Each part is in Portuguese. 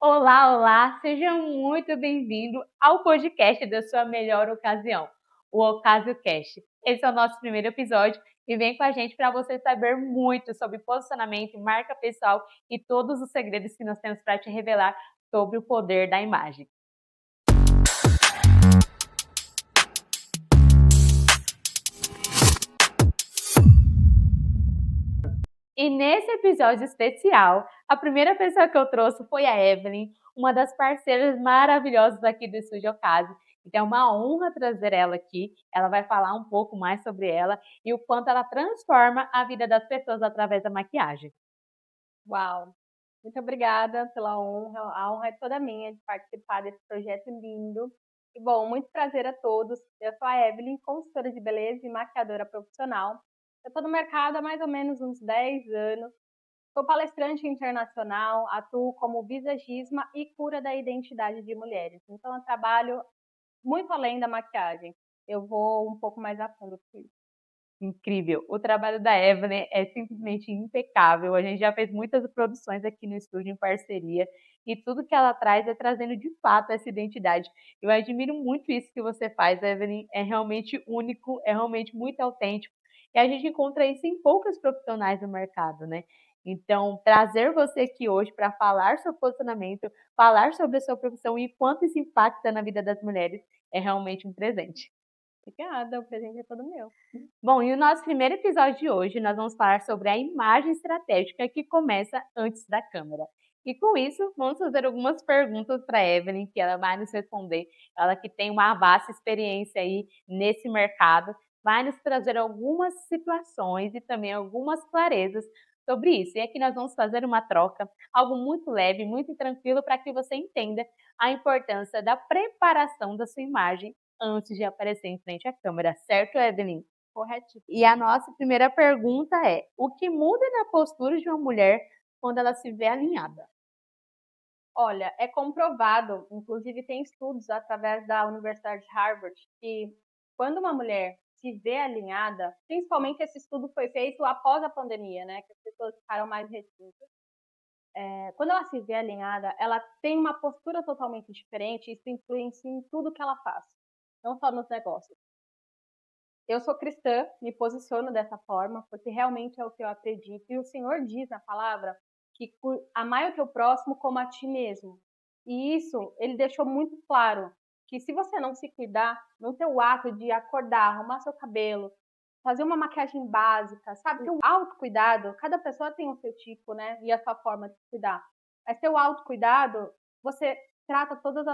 Olá, olá, seja muito bem-vindo ao podcast da sua melhor ocasião, o OcasioCast. Esse é o nosso primeiro episódio e vem com a gente para você saber muito sobre posicionamento, marca pessoal e todos os segredos que nós temos para te revelar sobre o poder da imagem. E nesse episódio especial, a primeira pessoa que eu trouxe foi a Evelyn, uma das parceiras maravilhosas aqui do Estúdio Ocasio. Então é uma honra trazer ela aqui. Ela vai falar um pouco mais sobre ela e o quanto ela transforma a vida das pessoas através da maquiagem. Uau! Muito obrigada pela honra. A honra é toda minha de participar desse projeto lindo. E bom, muito prazer a todos. Eu sou a Evelyn, consultora de beleza e maquiadora profissional. Eu estou no mercado há mais ou menos uns 10 anos. Sou palestrante internacional, atuo como visagismo e cura da identidade de mulheres. Então eu trabalho muito além da maquiagem. Eu vou um pouco mais a fundo com isso. Incrível. O trabalho da Evelyn é simplesmente impecável. A gente já fez muitas produções aqui no estúdio em parceria e tudo que ela traz é trazendo de fato essa identidade. Eu admiro muito isso que você faz, Evelyn. É realmente único, é realmente muito autêntico. E a gente encontra isso em poucos profissionais do mercado, né? Então, trazer você aqui hoje para falar sobre posicionamento, falar sobre a sua profissão e quanto isso impacta na vida das mulheres é realmente um presente. Obrigada, o presente é todo meu. Bom, e o nosso primeiro episódio de hoje, nós vamos falar sobre a imagem estratégica que começa antes da câmera. E com isso, vamos fazer algumas perguntas para a Evelyn, que ela vai nos responder. Ela que tem uma vasta experiência aí nesse mercado, vai nos trazer algumas situações e também algumas clarezas sobre isso. E aqui nós vamos fazer uma troca, algo muito leve, muito tranquilo, para que você entenda a importância da preparação da sua imagem antes de aparecer em frente à câmera, certo, Evelyn? Correto. E a nossa primeira pergunta é: o que muda na postura de uma mulher quando ela se vê alinhada? Olha, é comprovado, inclusive tem estudos através da Universidade de Harvard, que quando uma mulher se vê alinhada, principalmente esse estudo foi feito após a pandemia, né, que as pessoas ficaram mais retintas. Quando ela se vê alinhada, ela tem uma postura totalmente diferente e isso influencia em tudo que ela faz, não só nos negócios. Eu sou cristã, me posiciono dessa forma, porque realmente é o que eu acredito. E o Senhor diz na palavra que amai o teu próximo como a ti mesmo. E isso, ele deixou muito claro, que se você não se cuidar, no teu ato de acordar, arrumar seu cabelo, fazer uma maquiagem básica, sabe? Que o autocuidado, cada pessoa tem o seu tipo, né? E a sua forma de se cuidar. Mas seu autocuidado, você trata todas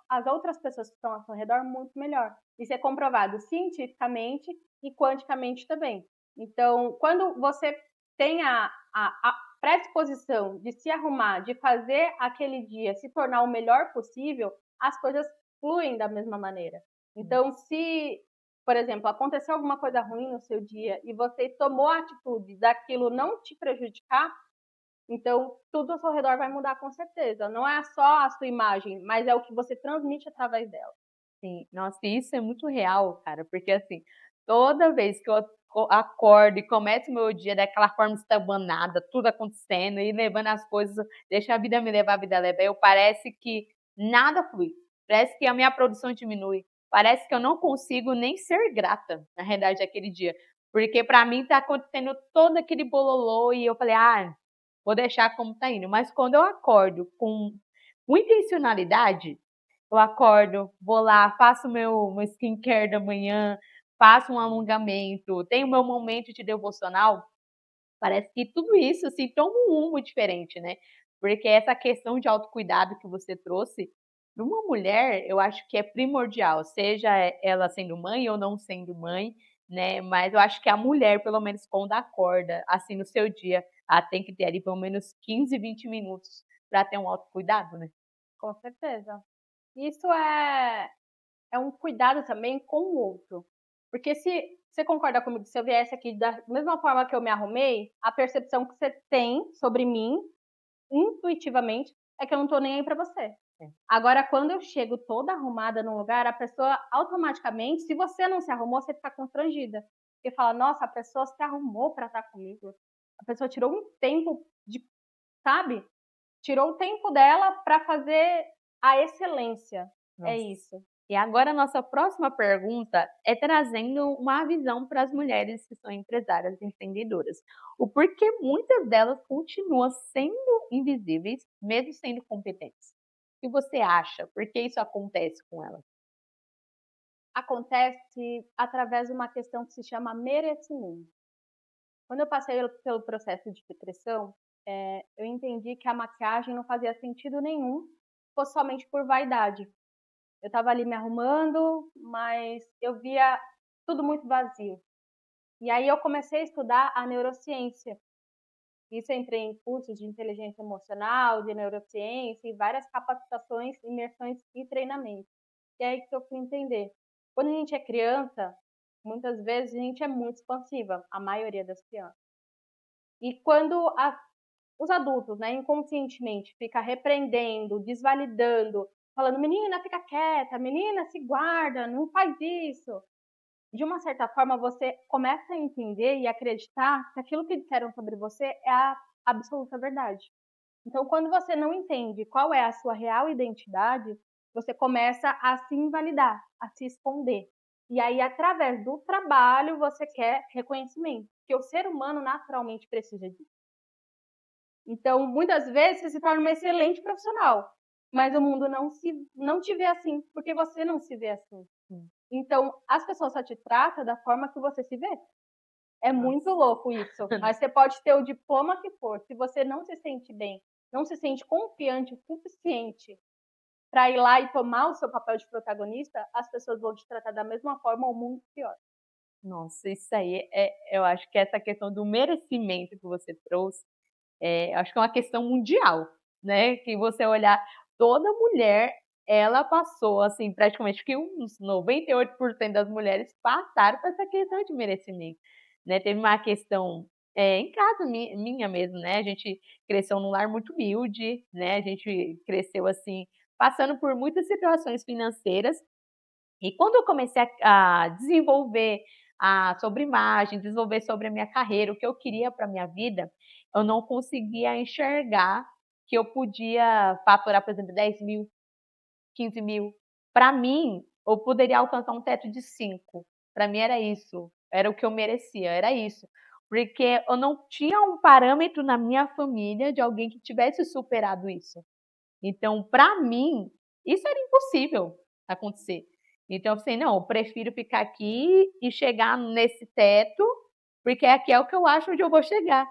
as outras pessoas que estão ao seu redor muito melhor. Isso é comprovado cientificamente e quanticamente também. Então, quando você tem a predisposição de se arrumar, de fazer aquele dia se tornar o melhor possível, as coisas fluem da mesma maneira. Então, se, por exemplo, aconteceu alguma coisa ruim no seu dia e você tomou a atitude daquilo não te prejudicar, então tudo ao seu redor vai mudar com certeza. Não é só a sua imagem, mas é o que você transmite através dela. Sim, nossa, isso é muito real, cara, porque assim, toda vez que eu acordo e começo o meu dia daquela forma estabanada, tudo acontecendo e levando as coisas, deixa a vida me levar, a vida leva, eu parece que nada flui, parece que a minha produção diminui, parece que eu não consigo nem ser grata, na realidade, aquele dia, porque para mim tá acontecendo todo aquele bololô e eu falei, ah, vou deixar como tá indo, mas quando eu acordo com intencionalidade, eu acordo, vou lá, faço meu skincare da manhã, faço um alongamento, tenho meu momento de devocional, parece que tudo isso, assim, toma um rumo diferente, né. Porque essa questão de autocuidado que você trouxe, para uma mulher, eu acho que é primordial, seja ela sendo mãe ou não sendo mãe, né, mas eu acho que a mulher, pelo menos quando acorda, assim, no seu dia, ela tem que ter ali pelo menos 15, 20 minutos para ter um autocuidado, né. Com certeza. Isso é um cuidado também com o outro. Porque se você concorda comigo, se eu viesse aqui da mesma forma que eu me arrumei, a percepção que você tem sobre mim, intuitivamente, é que eu não tô nem aí pra você. É. Agora, quando eu chego toda arrumada num lugar, a pessoa automaticamente, se você não se arrumou, você fica constrangida. Porque fala, nossa, a pessoa se arrumou pra estar comigo. A pessoa tirou um tempo de, sabe? tirou o tempo dela para fazer a excelência. É Nossa. isso. E agora a nossa próxima pergunta é trazendo uma visão para as mulheres que são empresárias e empreendedoras. O porquê muitas delas continuam sendo invisíveis, mesmo sendo competentes. O que você acha? Por que isso acontece com elas? Acontece através de uma questão que se chama merecimento. Quando eu passei pelo processo de depressão, eu entendi que a maquiagem não fazia sentido nenhum, se fosse somente por vaidade. Eu estava ali me arrumando, mas eu via tudo muito vazio. E aí eu comecei a estudar a neurociência. Isso eu entrei em cursos de inteligência emocional, de neurociência e várias capacitações, imersões e treinamentos. E é aí que eu fui entender. Quando a gente é criança, muitas vezes a gente é muito expansiva, a maioria das crianças. E quando os adultos, né, inconscientemente, fica repreendendo, desvalidando, falando, menina, fica quieta, menina, se guarda, não faz isso. De uma certa forma, você começa a entender e acreditar que aquilo que disseram sobre você é a absoluta verdade. Então, quando você não entende qual é a sua real identidade, você começa a se invalidar, a se esconder. E aí, através do trabalho, você quer reconhecimento, porque o ser humano naturalmente precisa disso. Então, muitas vezes você se torna uma excelente profissional, mas o mundo não te vê assim, porque você não se vê assim. Então, as pessoas só te tratam da forma que você se vê. É muito Nossa. louco isso. Mas você pode ter o diploma que for, se você não se sente bem, não se sente confiante o suficiente para ir lá e tomar o seu papel de protagonista, as pessoas vão te tratar da mesma forma ou muito pior. Nossa, isso aí eu acho que essa questão do merecimento que você trouxe, acho que é uma questão mundial, né? Que você olhar toda mulher, ela passou, assim, praticamente que uns 98% das mulheres passaram por essa questão de merecimento, né? Teve uma questão em casa minha mesmo, né? A gente cresceu num lar muito humilde, né? A gente cresceu assim, passando por muitas situações financeiras. E quando eu comecei a desenvolver sobre imagem, desenvolver sobre a minha carreira, o que eu queria para a minha vida, eu não conseguia enxergar que eu podia faturar, por exemplo, 10.000, 15.000. Para mim, eu poderia alcançar um teto de 5. Para mim era isso, era o que eu merecia, era isso. Porque eu não tinha um parâmetro na minha família de alguém que tivesse superado isso. Então, para mim, isso era impossível acontecer. Então eu pensei: "Não, eu prefiro ficar aqui e chegar nesse teto, porque aqui é o que eu acho onde eu vou chegar".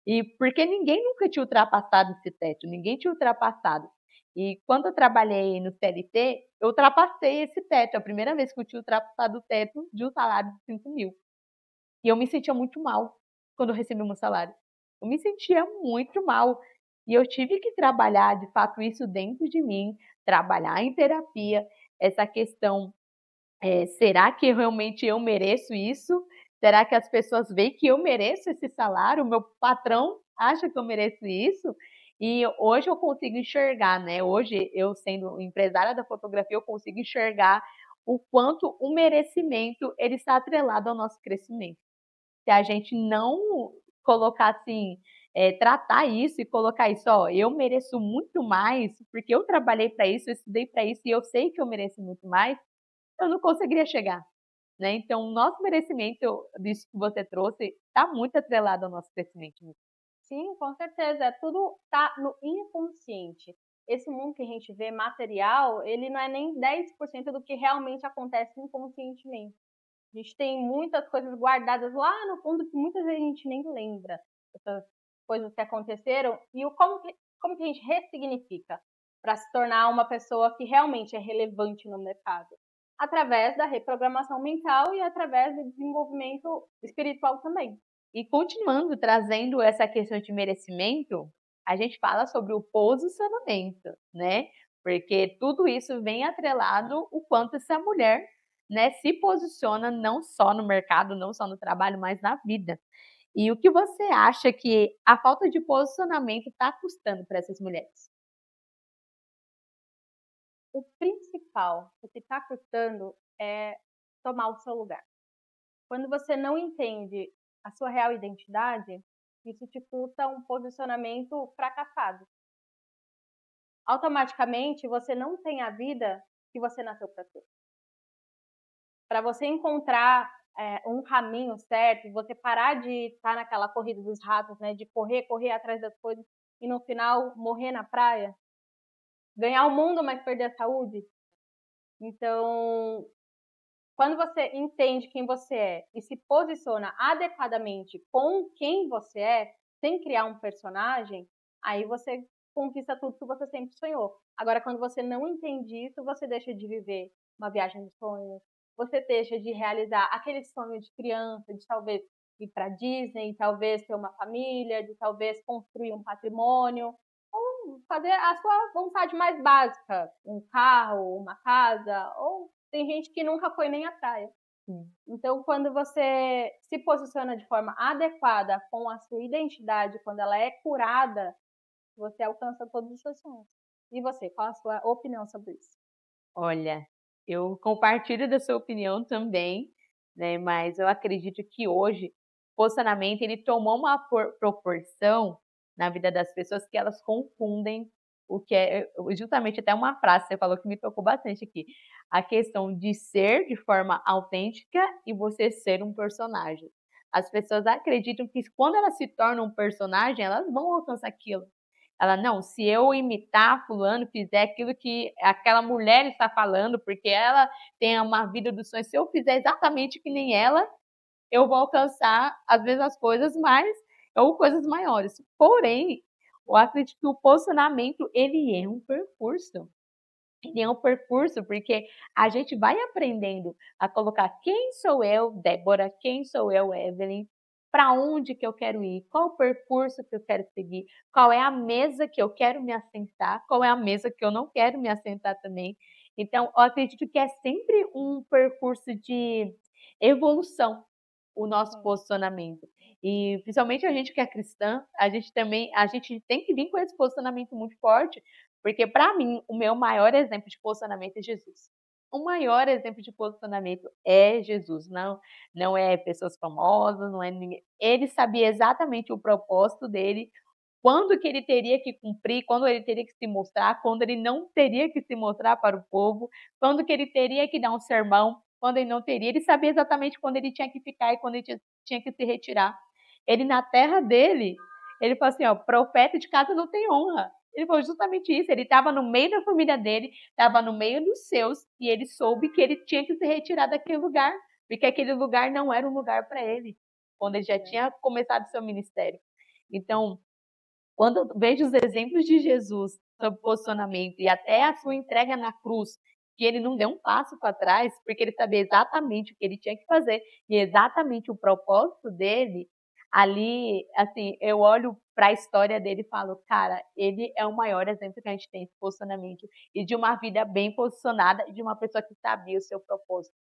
E porque ninguém nunca tinha ultrapassado esse teto, ninguém tinha ultrapassado. E quando eu trabalhei no CLT, eu ultrapassei esse teto, a primeira vez que eu tinha ultrapassado o teto de um salário de 5.000. E eu me sentia muito mal quando eu recebi o meu salário. Eu me sentia muito mal. E eu tive que trabalhar, de fato, isso dentro de mim, trabalhar em terapia, essa questão, será que realmente eu mereço isso? Será que as pessoas veem que eu mereço esse salário? O meu patrão acha que eu mereço isso? E hoje eu consigo enxergar, né? Hoje eu sendo empresária da fotografia, eu consigo enxergar o quanto o merecimento ele está atrelado ao nosso crescimento. Se a gente não colocar assim, tratar isso e colocar isso: "Ó, eu mereço muito mais, porque eu trabalhei para isso, eu estudei para isso e eu sei que eu mereço muito mais", eu não conseguiria chegar, né. Então o nosso merecimento, disso que você trouxe, está muito atrelado ao nosso crescimento. Sim, com certeza. É tudo tá no inconsciente. Esse mundo que a gente vê material, ele não é nem 10% do que realmente acontece inconscientemente. A gente tem muitas coisas guardadas lá no fundo que muitas vezes a gente nem lembra essas coisas que aconteceram e como que a gente ressignifica para se tornar uma pessoa que realmente é relevante no mercado. Através da reprogramação mental e através do desenvolvimento espiritual também. E continuando trazendo essa questão de merecimento, a gente fala sobre o posicionamento, né, porque tudo isso vem atrelado o quanto essa mulher, né, se posiciona não só no mercado, não só no trabalho, mas na vida. E o que você acha que a falta de posicionamento está custando para essas mulheres? O principal, o que está custando é tomar o seu lugar. Quando você não entende a sua real identidade, isso te custa um posicionamento fracassado. automaticamente você não tem a vida que você nasceu para ter. Para você encontrar um caminho certo, você parar de estar naquela corrida dos ratos, né, de correr atrás das coisas e no final morrer na praia, ganhar o mundo, mas perder a saúde. Então, quando você entende quem você é e se posiciona adequadamente com quem você é, sem criar um personagem, aí você conquista tudo que você sempre sonhou. Agora, quando você não entende isso, você deixa de viver uma viagem de sonhos, você deixa de realizar aquele sonho de criança, de talvez ir para Disney, talvez ter uma família, de talvez construir um patrimônio, ou fazer a sua vontade mais básica, um carro, uma casa, ou tem gente que nunca foi nem à praia. Então, quando você se posiciona de forma adequada com a sua identidade, quando ela é curada, você alcança todos os seus sonhos. E você, qual a sua opinião sobre isso? Olha, eu compartilho da sua opinião também, né, mas eu acredito que hoje o posicionamento ele tomou uma proporção na vida das pessoas que elas confundem o que é justamente até uma frase que você falou que me tocou bastante aqui, a questão de ser de forma autêntica e você ser um personagem. As pessoas acreditam que quando elas se tornam um personagem, elas vão alcançar aquilo. Ela, não, se eu imitar fulano, fizer aquilo que aquela mulher está falando, porque ela tem uma vida dos sonhos, se eu fizer exatamente que nem ela, eu vou alcançar as mesmas coisas, mas ou coisas maiores. Porém, eu acredito que o posicionamento, ele é um percurso. Ele é um percurso, porque a gente vai aprendendo a colocar quem sou eu, Débora, quem sou eu, Evelyn, para onde que eu quero ir, qual o percurso que eu quero seguir, qual é a mesa que eu quero me assentar, qual é a mesa que eu não quero me assentar também. Então, eu acredito que é sempre um percurso de evolução o nosso posicionamento. E principalmente a gente que é cristã, a gente tem que vir com esse posicionamento muito forte, porque para mim o meu maior exemplo de posicionamento é Jesus. O maior exemplo de posicionamento é Jesus, não é pessoas famosas, não é ninguém. Ele sabia exatamente o propósito dele, quando que ele teria que cumprir, quando ele teria que se mostrar, quando ele não teria que se mostrar para o povo, quando que ele teria que dar um sermão, quando ele não teria. Ele sabia exatamente quando ele tinha que ficar e quando ele tinha que se retirar. Ele na terra dele, ele falou assim, ó, profeta de casa não tem honra. Ele falou justamente isso, ele estava no meio da família dele, estava no meio dos seus, e ele soube que ele tinha que se retirar daquele lugar, porque aquele lugar não era um lugar para ele, quando ele já tinha começado seu ministério. Então, quando eu vejo os exemplos de Jesus sobre posicionamento e até a sua entrega na cruz, que ele não deu um passo para trás, porque ele sabia exatamente o que ele tinha que fazer e exatamente o propósito dele, ali, assim, eu olho para a história dele e falo, cara, ele é o maior exemplo que a gente tem de posicionamento e de uma vida bem posicionada e de uma pessoa que sabia o seu propósito.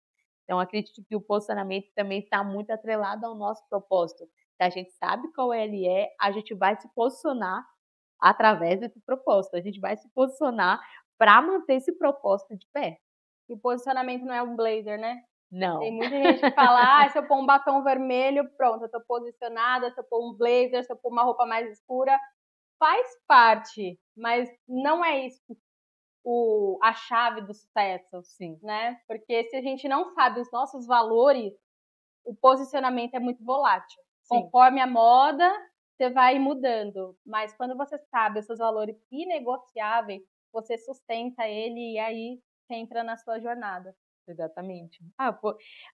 Então, acredito que o posicionamento também está muito atrelado ao nosso propósito. Se a gente sabe qual ele é, a gente vai se posicionar através desse propósito. A gente vai se posicionar para manter esse propósito de pé. E o posicionamento não é um blazer, né? Tem Não. muita gente que fala, se eu pôr um batom vermelho, pronto, eu tô posicionada, se eu pôr um blazer, se eu pôr uma roupa mais escura, faz parte, mas não é isso a chave do sucesso, Sim. né? Porque se a gente não sabe os nossos valores, o posicionamento é muito volátil. Sim. Conforme a moda, você vai mudando. Mas quando você sabe os seus valores inegociáveis, você sustenta ele e aí você entra na sua jornada. Exatamente.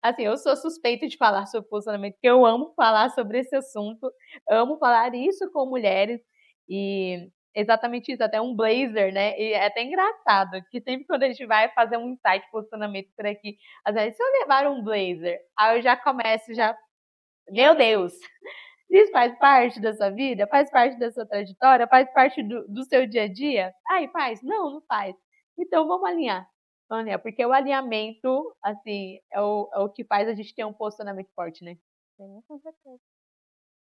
Assim, eu sou suspeita de falar sobre posicionamento, porque eu amo falar sobre esse assunto, amo falar isso com mulheres e exatamente isso, até um blazer, né? E é até engraçado que sempre quando a gente vai fazer um insight de posicionamento por aqui, às vezes, se eu levar um blazer, aí eu já começo, meu Deus, isso faz parte da sua vida? Faz parte da sua trajetória? Faz parte do seu dia a dia? Ai, faz? Não, não faz. Então vamos alinhar. Vamos alinhar, porque o alinhamento, assim, é o que faz a gente ter um posicionamento forte, né? Sim, com certeza.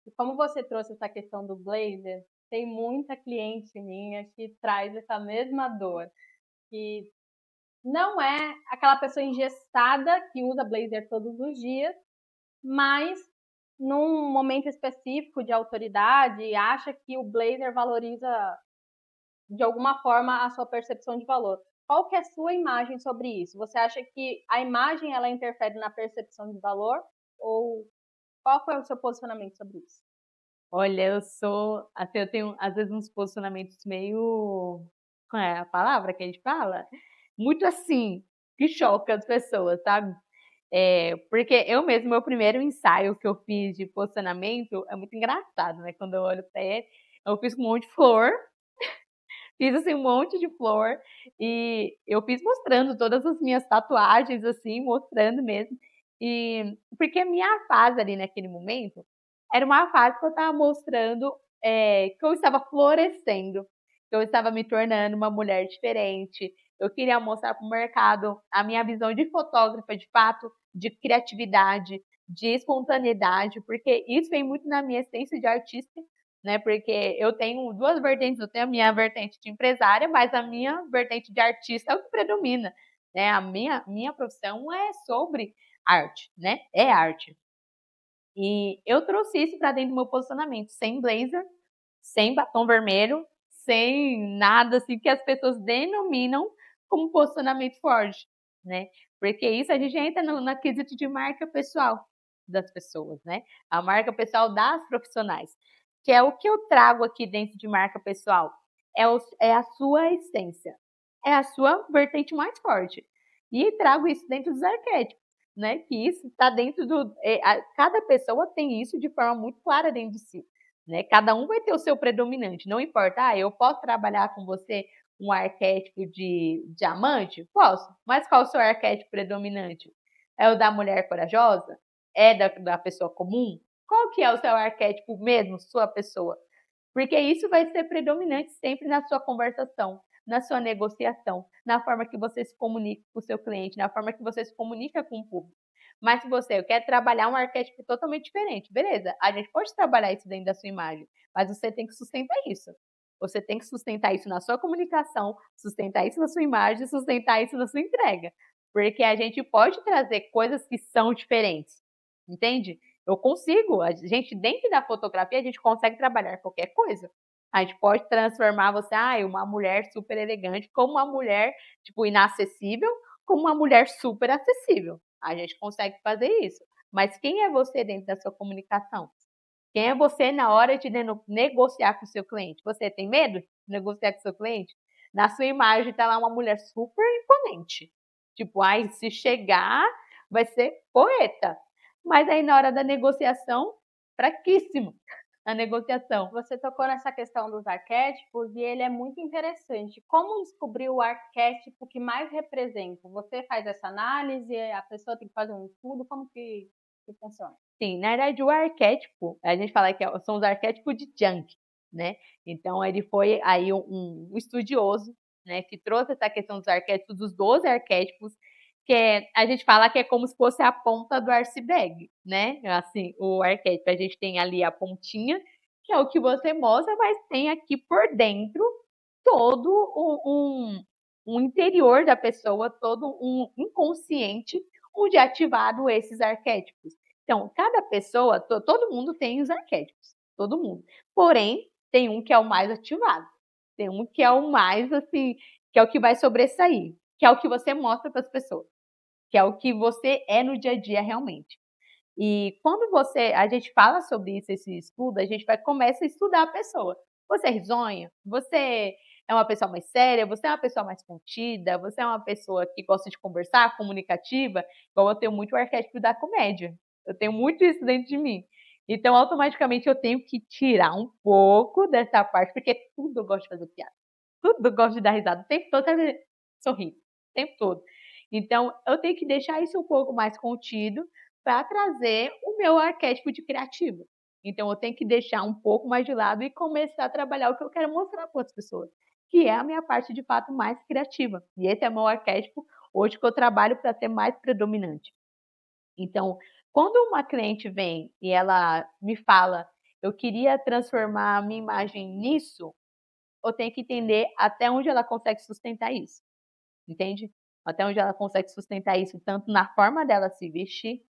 E como você trouxe essa questão do blazer, tem muita cliente minha que traz essa mesma dor, que não é aquela pessoa engessada que usa blazer todos os dias, mas num momento específico de autoridade acha que o blazer valoriza de alguma forma, a sua percepção de valor. Qual que é a sua imagem sobre isso? Você acha que a imagem ela interfere na percepção de valor? Ou qual foi o seu posicionamento sobre isso? Olha, eu sou assim, eu tenho às vezes uns posicionamentos meio qual é a palavra que a gente fala? Muito assim, que choca as pessoas, sabe. Porque eu mesmo, meu primeiro ensaio que eu fiz de posicionamento é muito engraçado, né, quando eu olho pra ele, eu fiz com um monte de flor. Fiz, assim, um monte de flor e eu fiz mostrando todas as minhas tatuagens, assim, mostrando mesmo. Porque a minha fase ali naquele momento, era uma fase que eu estava mostrando, que eu estava florescendo, que eu estava me tornando uma mulher diferente. Eu queria mostrar para o mercado a minha visão de fotógrafa, de fato, de criatividade, de espontaneidade, porque isso vem muito na minha essência de artista, né? Porque eu tenho 2 vertentes, eu tenho a minha vertente de empresária, mas a minha vertente de artista é o que predomina, né? A minha profissão é sobre arte, né? É arte. E eu trouxe isso para dentro do meu posicionamento, sem blazer, sem batom vermelho, sem nada assim que as pessoas denominam como posicionamento forte, né? Porque isso a gente entra no na quesito de marca pessoal das pessoas, né? A marca pessoal das profissionais, que é o que eu trago aqui dentro de marca pessoal, é a sua essência, é a sua vertente mais forte. E trago isso dentro dos arquétipos, né? Que isso está dentro do, cada pessoa tem isso de forma muito clara dentro de si, né? Cada um vai ter o seu predominante, não importa, eu posso trabalhar com você um arquétipo de diamante? Posso, mas qual o seu arquétipo predominante? É o da mulher corajosa? É da pessoa comum? Qual que é o seu arquétipo mesmo, sua pessoa? Porque isso vai ser predominante sempre na sua conversação, na sua negociação, na forma que você se comunica com o seu cliente, na forma que você se comunica com o público. Mas se você quer trabalhar um arquétipo totalmente diferente, beleza, a gente pode trabalhar isso dentro da sua imagem, mas você tem que sustentar isso. Você tem que sustentar isso na sua comunicação, sustentar isso na sua imagem, sustentar isso na sua entrega. Porque a gente pode trazer coisas que são diferentes, entende? Eu consigo, a gente dentro da fotografia a gente consegue trabalhar qualquer coisa. A gente pode transformar você, uma mulher super elegante, como uma mulher, tipo, inacessível, como uma mulher super acessível. A gente consegue fazer isso. Mas quem é você dentro da sua comunicação? Quem é você na hora de negociar com o seu cliente? Você tem medo de negociar com o seu cliente? Na sua imagem está lá uma mulher super imponente. Tipo, ai, se chegar, vai ser poeta. Mas aí na hora da negociação, fraquíssimo a negociação. Você tocou nessa questão dos arquétipos e ele é muito interessante. Como descobrir o arquétipo que mais representa? Você faz essa análise, a pessoa tem que fazer um estudo, como que funciona? Sim, na verdade o arquétipo, a gente fala que são os arquétipos de Jung, né. Então ele foi aí um estudioso, né, que trouxe essa questão dos arquétipos, dos 12 arquétipos, que a gente fala que é como se fosse a ponta do iceberg, né, assim, o arquétipo, a gente tem ali a pontinha, que é o que você mostra, mas tem aqui por dentro todo um interior da pessoa, todo um inconsciente, onde é ativado esses arquétipos. Então, cada pessoa, todo mundo tem os arquétipos, todo mundo. Porém, tem um que é o mais ativado, tem um que é o mais assim, que é o que vai sobressair, que é o que você mostra para as pessoas, que é o que você é no dia a dia realmente. E quando a gente fala sobre isso, esse estudo, a gente começa a estudar a pessoa. Você é risonha? Você é uma pessoa mais séria? Você é uma pessoa mais contida? Você é uma pessoa que gosta de conversar, comunicativa? Igual eu tenho muito o arquétipo da comédia. Eu tenho muito isso dentro de mim. Então, automaticamente, eu tenho que tirar um pouco dessa parte, porque tudo eu gosto de fazer piada. Tudo eu gosto de dar risada. O tempo todo eu sorrir. O tempo todo. Então, eu tenho que deixar isso um pouco mais contido para trazer o meu arquétipo de criativo. Então eu tenho que deixar um pouco mais de lado e começar a trabalhar o que eu quero mostrar para outras pessoas, que é a minha parte de fato mais criativa. E esse é o meu arquétipo hoje que eu trabalho para ser mais predominante. Então, quando uma cliente vem e ela me fala, eu queria transformar a minha imagem nisso, eu tenho que entender até onde ela consegue sustentar isso, entende? Até onde ela consegue sustentar isso, tanto na forma dela se vestir,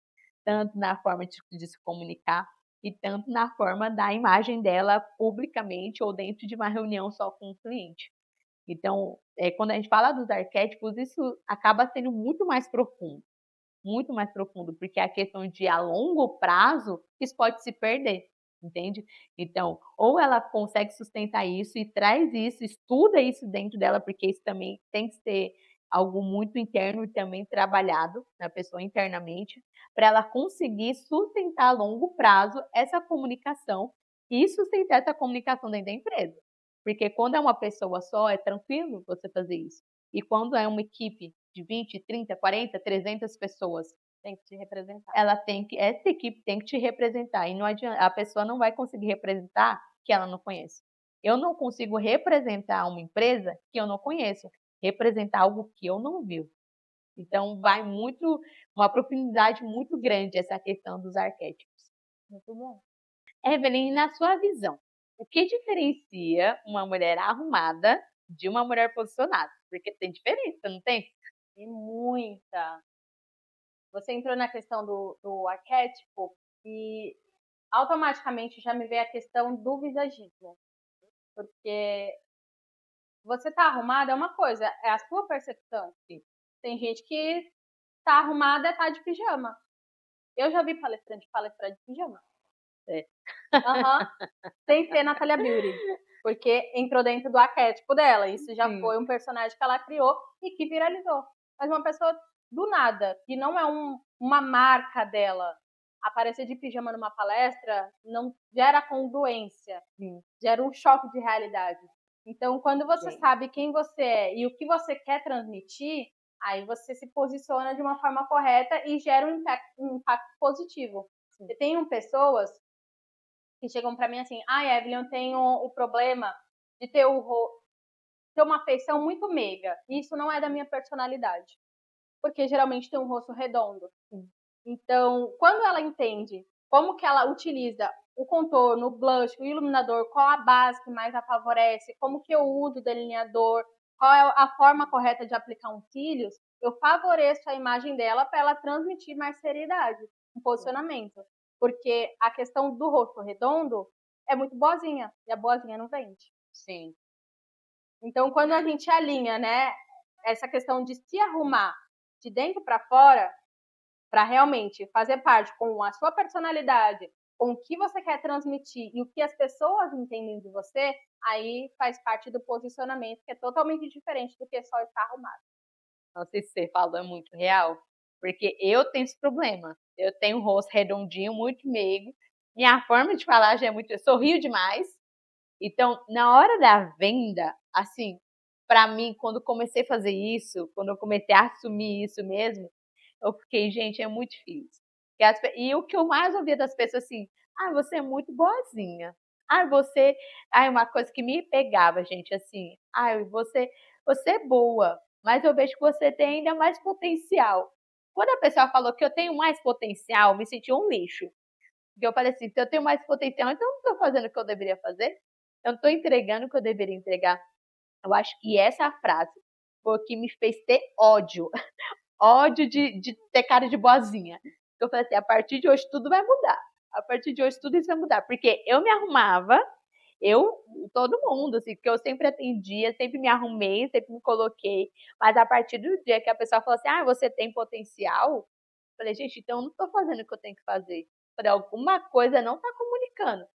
tanto na forma de se comunicar e tanto na forma da imagem dela publicamente ou dentro de uma reunião só com o cliente. Então, quando a gente fala dos arquétipos, isso acaba sendo muito mais profundo, porque a questão de a longo prazo, isso pode se perder, entende? Então, ou ela consegue sustentar isso e traz isso, estuda isso dentro dela, porque isso também tem que ser algo muito interno e também trabalhado na pessoa internamente, para ela conseguir sustentar a longo prazo essa comunicação e sustentar essa comunicação dentro da empresa. Porque quando é uma pessoa só, é tranquilo você fazer isso. E quando é uma equipe de 20, 30, 40, 300 pessoas, Tem que te representar. essa equipe tem que te representar e não adianta, a pessoa não vai conseguir representar que ela não conhece. Eu não consigo representar uma empresa que eu não conheço, representar algo que eu não vi. Então vai muito, uma profundidade muito grande essa questão dos arquétipos. Muito bom. Evelyn, na sua visão, o que diferencia uma mulher arrumada de uma mulher posicionada? Porque tem diferença, não tem? E muita. Você entrou na questão do arquétipo e automaticamente já me veio a questão do visagismo. Porque você tá arrumada é uma coisa, é a sua percepção. Tem gente que tá arrumada, tá de pijama. Eu já vi palestrante palestrar de pijama. É. Aham. Sem ser Natalia Beauty. Porque entrou dentro do arquétipo dela. Isso já Sim. foi um personagem que ela criou e que viralizou. Mas uma pessoa do nada, que não é uma marca dela, aparecer de pijama numa palestra não gera congruência, Sim. gera um choque de realidade. Então, quando você Sim. sabe quem você é e o que você quer transmitir, aí você se posiciona de uma forma correta e gera um impacto positivo. E tem pessoas que chegam para mim assim, Evelyn, eu tenho o problema de ter ter uma feição muito meiga. E isso não é da minha personalidade. Porque geralmente tem um rosto redondo. Então, quando ela entende como que ela utiliza o contorno, o blush, o iluminador, qual a base que mais a favorece, como que eu uso o delineador, qual é a forma correta de aplicar um cílios, eu favoreço a imagem dela para ela transmitir mais seriedade, um posicionamento. Porque a questão do rosto redondo é muito boazinha, e a boazinha não vende. Sim. Então, quando a gente alinha, né, essa questão de se arrumar de dentro para fora, para realmente fazer parte com a sua personalidade, com o que você quer transmitir e o que as pessoas entendem de você, aí faz parte do posicionamento, que é totalmente diferente do que só estar arrumado. Nossa, isso que você falou é muito real, porque eu tenho esse problema. Eu tenho um rosto redondinho, muito meigo, minha forma de falar já é muito, eu sorrio demais. Então, na hora da venda, assim, para mim, quando comecei a fazer isso, quando eu comecei a assumir isso mesmo, eu fiquei, gente, é muito difícil. E o que eu mais ouvia das pessoas assim, você é muito boazinha. Você. Uma coisa que me pegava, gente, assim, você é boa, mas eu vejo que você tem ainda mais potencial. Quando a pessoa falou que eu tenho mais potencial, eu me senti um lixo. Porque eu falei assim, se eu tenho mais potencial, então eu não estou fazendo o que eu deveria fazer. Eu não estou entregando o que eu deveria entregar. Eu acho que essa frase foi o que me fez ter ódio. Ódio de ter cara de boazinha. Eu falei assim, a partir de hoje tudo vai mudar. A partir de hoje tudo isso vai mudar. Porque eu me arrumava, todo mundo, assim, porque eu sempre atendia, sempre me arrumei, sempre me coloquei. Mas a partir do dia que a pessoa falou assim, você tem potencial, eu falei, gente, então eu não estou fazendo o que eu tenho que fazer. Eu falei, alguma coisa não está comunicando.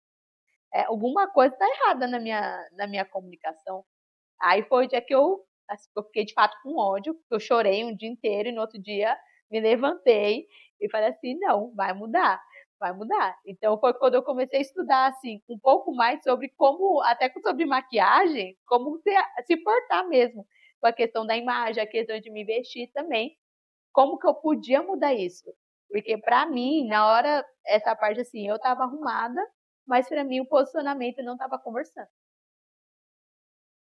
Alguma coisa está errada na minha comunicação. Aí foi o dia que assim, eu fiquei de fato com ódio, eu chorei um dia inteiro e no outro dia me levantei e falei assim, não, vai mudar, vai mudar. Então foi quando eu comecei a estudar assim um pouco mais sobre como, até sobre maquiagem, como se portar mesmo com a questão da imagem, a questão de me vestir também, como que eu podia mudar isso. Porque para mim, na hora, essa parte assim, eu estava arrumada, mas para mim o posicionamento não estava conversando.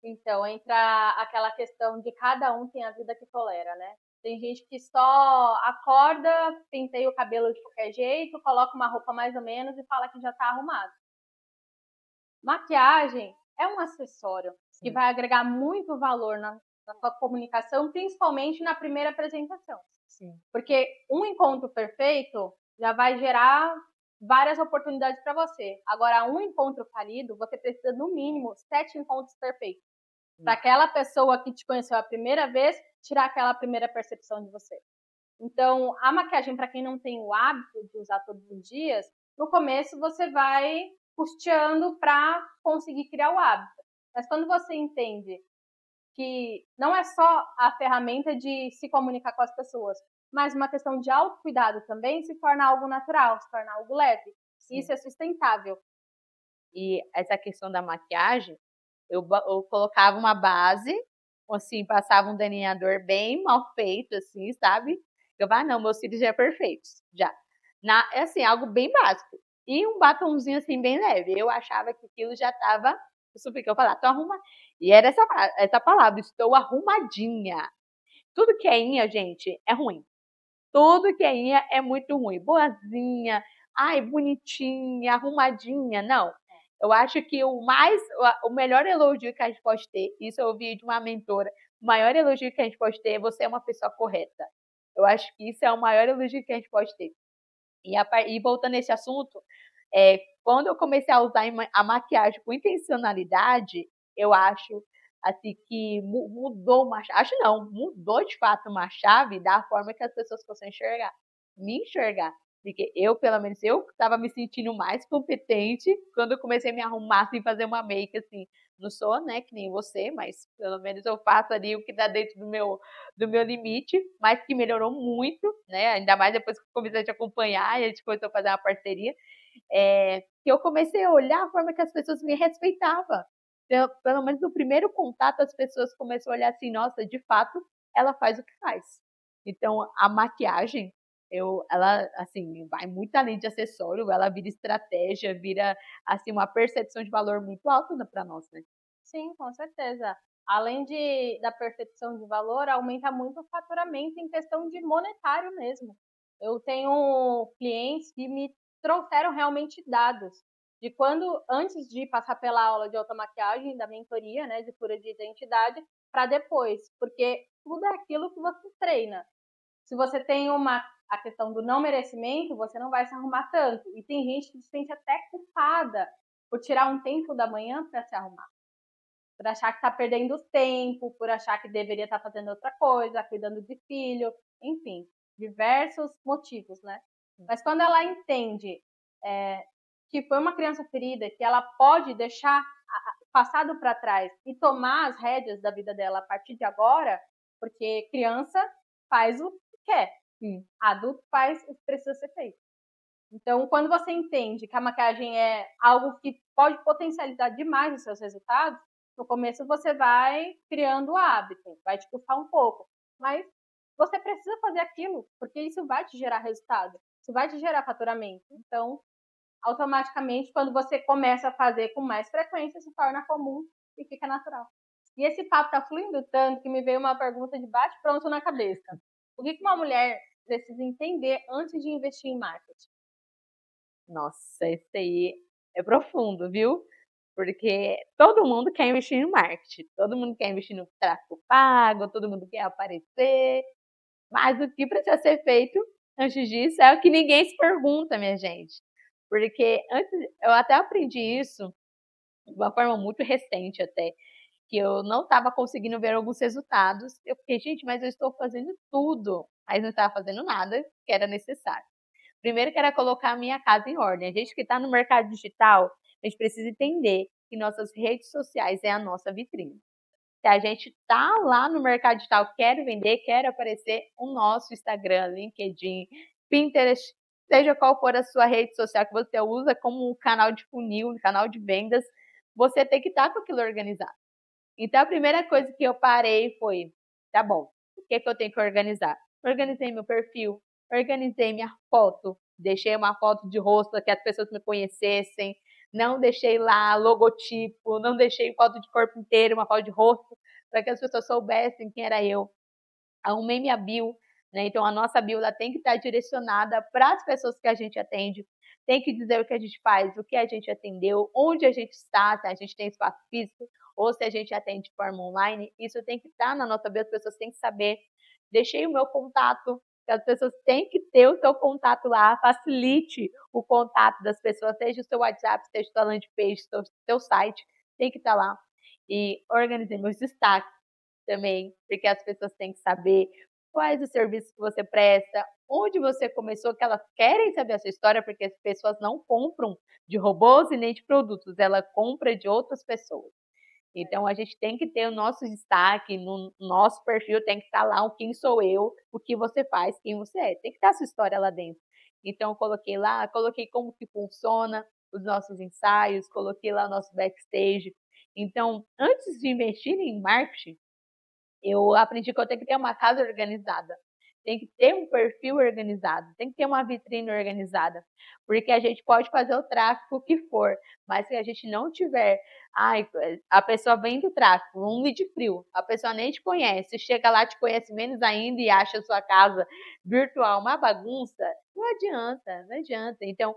Então, entra aquela questão de cada um tem a vida que tolera, né? Tem gente que só acorda, penteia o cabelo de qualquer jeito, coloca uma roupa mais ou menos e fala que já tá arrumado. Maquiagem é um acessório que vai agregar muito valor na sua comunicação, principalmente na primeira apresentação. Sim. Porque um encontro perfeito já vai gerar várias oportunidades para você. Agora, um encontro falido, você precisa, no mínimo, 7 encontros perfeitos. Para aquela pessoa que te conheceu a primeira vez, tirar aquela primeira percepção de você. Então, a maquiagem, para quem não tem o hábito de usar todos os dias, no começo você vai custeando para conseguir criar o hábito. Mas quando você entende que não é só a ferramenta de se comunicar com as pessoas, mas uma questão de autocuidado também, se torna algo natural, se torna algo leve. Sim. Isso é sustentável. E essa questão da maquiagem, eu colocava uma base, assim, passava um delineador bem mal feito, assim, sabe? Eu falava, não, meus cílios já é perfeitos, já. É assim, algo bem básico. E um batomzinho, assim, bem leve. Eu achava que aquilo já tava, super, que eu falava, tô arrumada. E era essa palavra, estou arrumadinha. Tudo que é inha, gente, é ruim. Tudo que é inha é muito ruim. Boazinha, ai, bonitinha, arrumadinha, não. Eu acho que o melhor elogio que a gente pode ter, isso eu ouvi de uma mentora, o maior elogio que a gente pode ter é você é uma pessoa correta. Eu acho que isso é o maior elogio que a gente pode ter. E voltando a esse assunto, quando eu comecei a usar a maquiagem com intencionalidade, eu acho assim que mudou acho não, mudou de fato uma chave da forma que as pessoas fossem me enxergar. Porque eu, pelo menos, eu estava me sentindo mais competente quando eu comecei a me arrumar assim, fazer uma make assim. Não sou, né, que nem você, mas pelo menos eu faço ali o que dá dentro do meu limite, mas que melhorou muito, né? Ainda mais depois que eu comecei a te acompanhar e a gente começou a fazer uma parceria, que eu comecei a olhar a forma que as pessoas me respeitavam. Pelo menos no primeiro contato, as pessoas começam a olhar assim, nossa, de fato, ela faz o que faz. Então, a maquiagem, ela, assim, vai muito além de acessório, ela vira estratégia, vira, assim, uma percepção de valor muito alta para nós, né? Sim, com certeza. Além da percepção de valor, aumenta muito o faturamento em questão de monetário mesmo. Eu tenho clientes que me trouxeram realmente dados de quando, antes de passar pela aula de automaquiagem, da mentoria, né, de cura de identidade, para depois, porque tudo é aquilo que você treina. Se você tem a questão do não merecimento, você não vai se arrumar tanto. E tem gente que se sente até culpada por tirar um tempo da manhã para se arrumar, por achar que está perdendo tempo, por achar que deveria estar fazendo outra coisa, cuidando de filho, enfim, diversos motivos, né? Mas quando ela entende que foi uma criança ferida, que ela pode deixar passado para trás e tomar as rédeas da vida dela a partir de agora, porque criança faz o que quer, adulto faz o que precisa ser feito. Então, quando você entende que a maquiagem é algo que pode potencializar demais os seus resultados, no começo você vai criando o hábito, vai te custar um pouco, mas você precisa fazer aquilo, porque isso vai te gerar resultado, isso vai te gerar faturamento. Então, automaticamente, quando você começa a fazer com mais frequência, se torna comum e fica natural. E esse papo tá fluindo tanto que me veio uma pergunta de bate-pronto na cabeça. O que uma mulher precisa entender antes de investir em marketing? Nossa, esse aí é profundo, viu? Porque todo mundo quer investir no marketing, todo mundo quer investir no tráfego pago, todo mundo quer aparecer, mas o que precisa ser feito antes disso é o que ninguém se pergunta, minha gente. Porque antes, eu até aprendi isso de uma forma muito recente até, que eu não estava conseguindo ver alguns resultados. Eu fiquei, gente, mas eu estou fazendo tudo, mas não estava fazendo nada que era necessário. Primeiro que era colocar a minha casa em ordem. A gente que está no mercado digital, a gente precisa entender que nossas redes sociais é a nossa vitrine. Se a gente está lá no mercado digital, quer vender, quer aparecer, o nosso Instagram, LinkedIn, Pinterest, seja qual for a sua rede social que você usa como um canal de funil, um canal de vendas, você tem que estar com aquilo organizado. Então, a primeira coisa que eu parei foi, tá bom, o que eu tenho que organizar? Organizei meu perfil, organizei minha foto, deixei uma foto de rosto para que as pessoas me conhecessem, não deixei lá logotipo, não deixei foto de corpo inteiro, uma foto de rosto, para que as pessoas soubessem quem era eu. Arrumei minha bio, né? Então a nossa bio ela tem que estar direcionada para as pessoas que a gente atende, tem que dizer o que a gente faz, o que a gente atendeu, onde a gente está, se a gente tem espaço físico ou se a gente atende de forma online, isso tem que estar na nossa bio, as pessoas têm que saber. Deixei o meu contato, as pessoas têm que ter o seu contato lá, facilite o contato das pessoas, seja o seu WhatsApp, seja o seu landing page, seu site, tem que estar lá. e organizei meus destaques também, porque as pessoas têm que saber quais os serviços que você presta, onde você começou, que elas querem saber a sua história, porque as pessoas não compram de robôs e nem de produtos, ela compra de outras pessoas. Então a gente tem que ter o nosso destaque, no nosso perfil tem que estar lá o quem sou eu, o que você faz, quem você é. Tem que estar a sua história lá dentro. Então eu coloquei lá, coloquei como que funciona os nossos ensaios, coloquei lá o nosso backstage. Então, antes de investir em marketing, eu aprendi que eu tenho que ter uma casa organizada, tem que ter um perfil organizado, tem que ter uma vitrine organizada, porque a gente pode fazer o tráfego que for, mas se a gente não tiver, ai, a pessoa vem do tráfego, um lead frio, a pessoa nem te conhece, chega lá, te conhece menos ainda e acha a sua casa virtual uma bagunça, não adianta, não adianta. Então,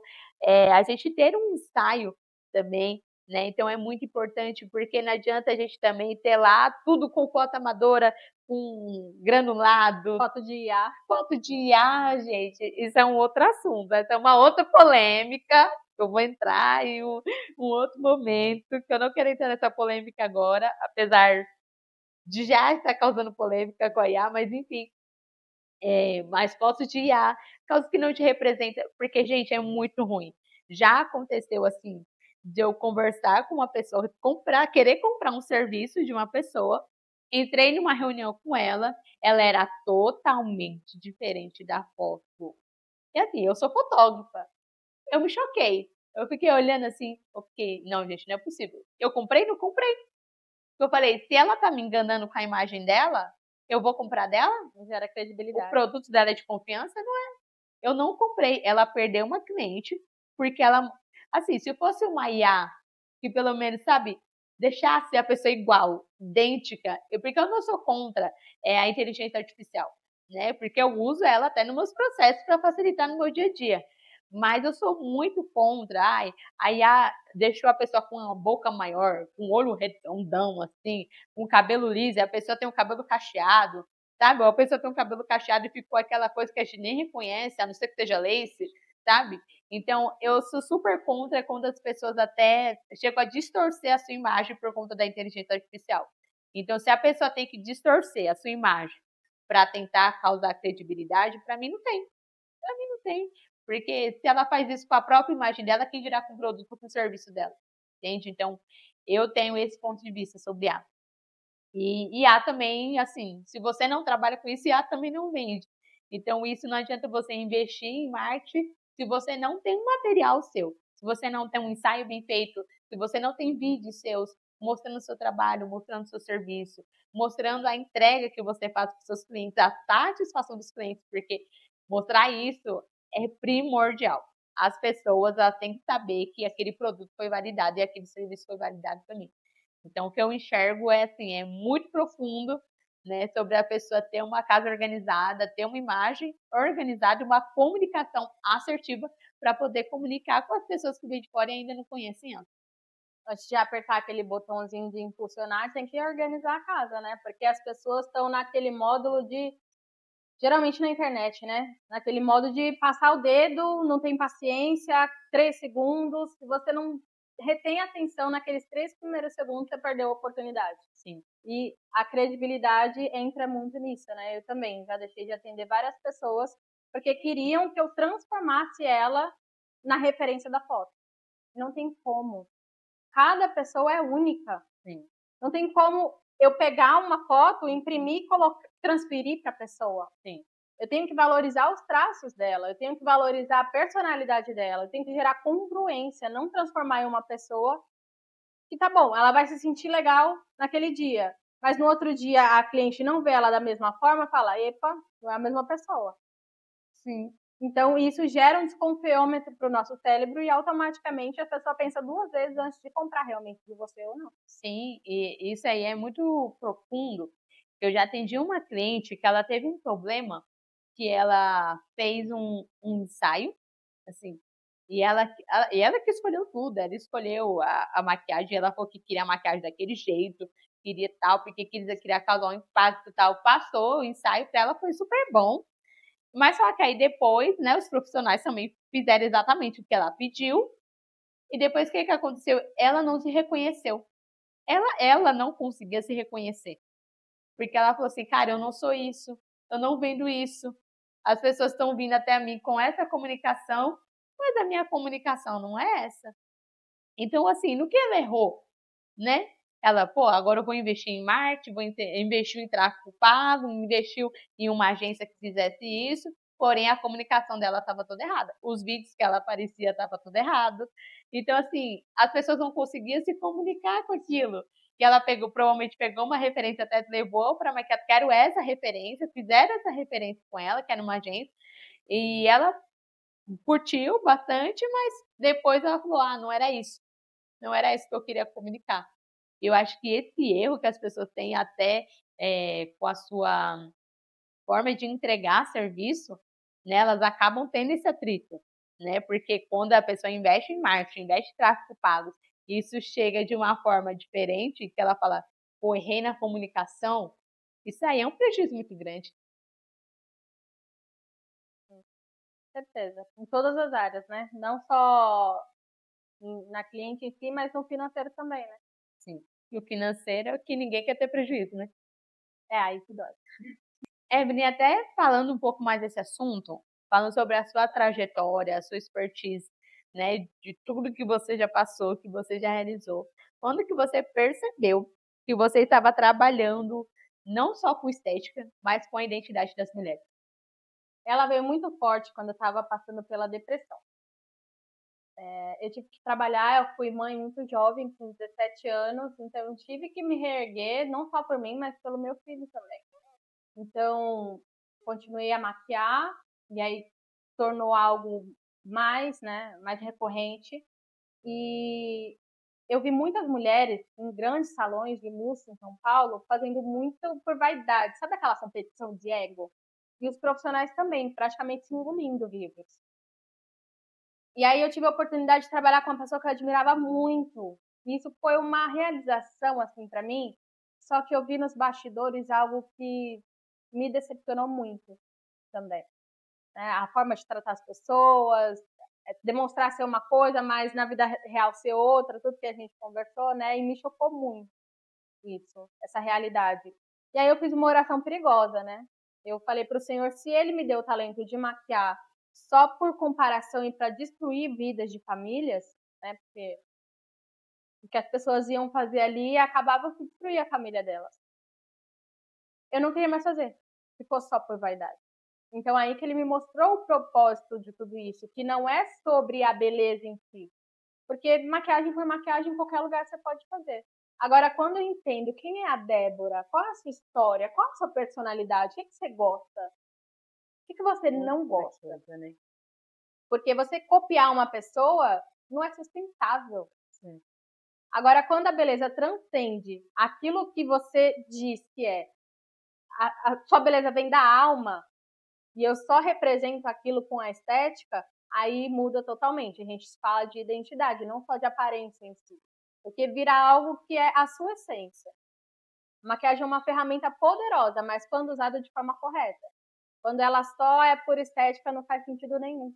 a gente ter um ensaio também, né? Então é muito importante, porque não adianta a gente também ter lá tudo com foto amadora, com granulado. Foto de IA. Foto de IA, gente, isso é um outro assunto, essa é uma outra polêmica, eu vou entrar em um outro momento, que eu não quero entrar nessa polêmica agora, apesar de já estar causando polêmica com a IA, mas enfim, mas fotos de IA, causas que não te representam, porque, gente, é muito ruim. Já aconteceu assim, de eu conversar com uma pessoa, querer comprar um serviço de uma pessoa, entrei numa reunião com ela era totalmente diferente da foto. E assim, eu sou fotógrafa, eu me choquei. Eu fiquei olhando assim, eu fiquei, não, gente, não é possível. Eu comprei? Não comprei. Eu falei, se ela tá me enganando com a imagem dela, eu vou comprar dela? Não gera O credibilidade. produto dela é de confiança? Eu não comprei. Ela perdeu uma cliente porque ela, assim, se fosse uma IA que pelo menos, sabe, deixasse a pessoa igual, idêntica, porque eu não sou contra a inteligência artificial, né? Porque eu uso ela até nos meus processos para facilitar no meu dia a dia. Mas eu sou muito contra, ai, a IA deixou a pessoa com uma boca maior, com um olho redondão, assim, com cabelo liso, e a pessoa tem um cabelo cacheado, sabe? Ou a pessoa tem um cabelo cacheado e ficou aquela coisa que a gente nem reconhece, a não ser que seja lace, sabe? Então, eu sou super contra quando as pessoas até chegam a distorcer a sua imagem por conta da inteligência artificial. Então, se a pessoa tem que distorcer a sua imagem para tentar causar credibilidade, para mim não tem. Para mim não tem. Porque se ela faz isso com a própria imagem dela, quem dirá com o produto ou com o serviço dela? Entende? Então, eu tenho esse ponto de vista sobre a. E IA também, assim, se você não trabalha com isso, IA também não vende. Então, isso não adianta você investir em marketing se você não tem um material seu, se você não tem um ensaio bem feito, se você não tem vídeos seus mostrando o seu trabalho, mostrando o seu serviço, mostrando a entrega que você faz para os seus clientes, a satisfação dos clientes, porque mostrar isso é primordial. As pessoas elas têm que saber que aquele produto foi validado e aquele serviço foi validado também. Então, o que eu enxergo é assim, é muito profundo, né, sobre a pessoa ter uma casa organizada, ter uma imagem organizada, uma comunicação assertiva para poder comunicar com as pessoas que vêm de fora e ainda não conhecem ela. Antes de apertar aquele botãozinho de impulsionar, tem que organizar a casa, né? Porque as pessoas estão naquele módulo de, geralmente na internet, né? Naquele modo de passar o dedo, não tem paciência, 3 segundos. Se você não retém atenção naqueles 3 primeiros segundos, você perdeu a oportunidade. Sim. E a credibilidade entra muito nisso, né? Eu também já deixei de atender várias pessoas porque queriam que eu transformasse ela na referência da foto. Não tem como. Cada pessoa é única. Sim. Não tem como eu pegar uma foto, imprimir e transferir para a pessoa. Sim. Eu tenho que valorizar os traços dela, eu tenho que valorizar a personalidade dela, eu tenho que gerar congruência, não transformar em uma pessoa que tá bom, ela vai se sentir legal naquele dia, mas no outro dia a cliente não vê ela da mesma forma, fala, epa, não é a mesma pessoa. Sim. Então isso gera um desconfiômetro para o nosso cérebro e automaticamente a pessoa pensa 2 vezes antes de comprar realmente de você ou não. Sim, e isso aí é muito profundo. Eu já atendi uma cliente que ela teve um problema que ela fez um ensaio, assim, e ela que escolheu tudo, ela escolheu a maquiagem, ela falou que queria a maquiagem daquele jeito, queria tal, porque queria causar um impacto e tal. Passou o ensaio para ela, foi super bom, mas só que aí depois, né, os profissionais também fizeram exatamente o que ela pediu, e depois o que aconteceu? Ela não se reconheceu. ela não conseguia se reconhecer, porque ela falou assim: "Cara, eu não sou isso, eu não vendo isso, as pessoas estão vindo até mim com essa comunicação, mas a minha comunicação não é essa". Então, assim, no que ela errou, né? Ela, pô, agora eu vou investir em marketing, investiu em tráfego pago, investiu em uma agência que fizesse isso, porém a comunicação dela estava toda errada. Os vídeos que ela aparecia estavam tudo errado. Então, assim, as pessoas não conseguiam se comunicar com aquilo. E ela pegou, provavelmente pegou uma referência, até levou para a maquiadora, quero essa referência, fizeram essa referência com ela, que era uma agência, e ela curtiu bastante, mas depois ela falou: ah, não era isso. Não era isso que eu queria comunicar. Eu acho que esse erro que as pessoas têm até com a sua forma de entregar serviço, né, elas acabam tendo esse atrito, né? Porque quando a pessoa investe em marketing, investe em tráfego pago, isso chega de uma forma diferente, que ela fala, pô, errei na comunicação, isso aí é um prejuízo muito grande. Com certeza. Em todas as áreas, né? Não só na cliente em si, mas no financeiro também, né? Sim. E o financeiro é o que ninguém quer ter prejuízo, né? É aí que dói. Evelyn, até falando um pouco mais desse assunto, falando sobre a sua trajetória, a sua expertise, né, de tudo que você já passou, que você já realizou. Quando que você percebeu que você estava trabalhando não só com estética, mas com a identidade das mulheres? Ela veio muito forte quando eu estava passando pela depressão. Eu tive que trabalhar, eu fui mãe muito jovem, com 17 anos, então eu tive que me reerguer, não só por mim, mas pelo meu filho também. Então, continuei a maquiar, e aí tornou algo mais, né, mais recorrente. E eu vi muitas mulheres em grandes salões de luxo em São Paulo fazendo muito por vaidade. Sabe aquela competição de ego? E os profissionais também, praticamente se engolindo vivos. E aí eu tive a oportunidade de trabalhar com uma pessoa que eu admirava muito. E isso foi uma realização, assim, para mim. Só que eu vi nos bastidores algo que me decepcionou muito também. Né? A forma de tratar as pessoas, demonstrar ser uma coisa, mas na vida real ser outra, tudo que a gente conversou, né? E me chocou muito isso, essa realidade. E aí eu fiz uma oração perigosa, né? Eu falei para o Senhor, se Ele me deu o talento de maquiar só por comparação e para destruir vidas de famílias, né? Porque o que as pessoas iam fazer ali acabava por destruir a família delas. Eu não queria mais fazer, se fosse só por vaidade. Então aí que ele me mostrou o propósito de tudo isso, que não é sobre a beleza em si. Porque maquiagem por maquiagem em qualquer lugar você pode fazer. Agora, quando eu entendo quem é a Débora, qual é a sua história, qual é a sua personalidade, o que você gosta, o que você não gosta. Né? Porque você copiar uma pessoa não é sustentável. Sim. Agora, quando a beleza transcende aquilo que você diz que é, a sua beleza vem da alma, e eu só represento aquilo com a estética, aí muda totalmente. A gente fala de identidade, não só de aparência em si. Porque vira algo que é a sua essência. A maquiagem é uma ferramenta poderosa, mas quando usada de forma correta. Quando ela só é por estética, não faz sentido nenhum.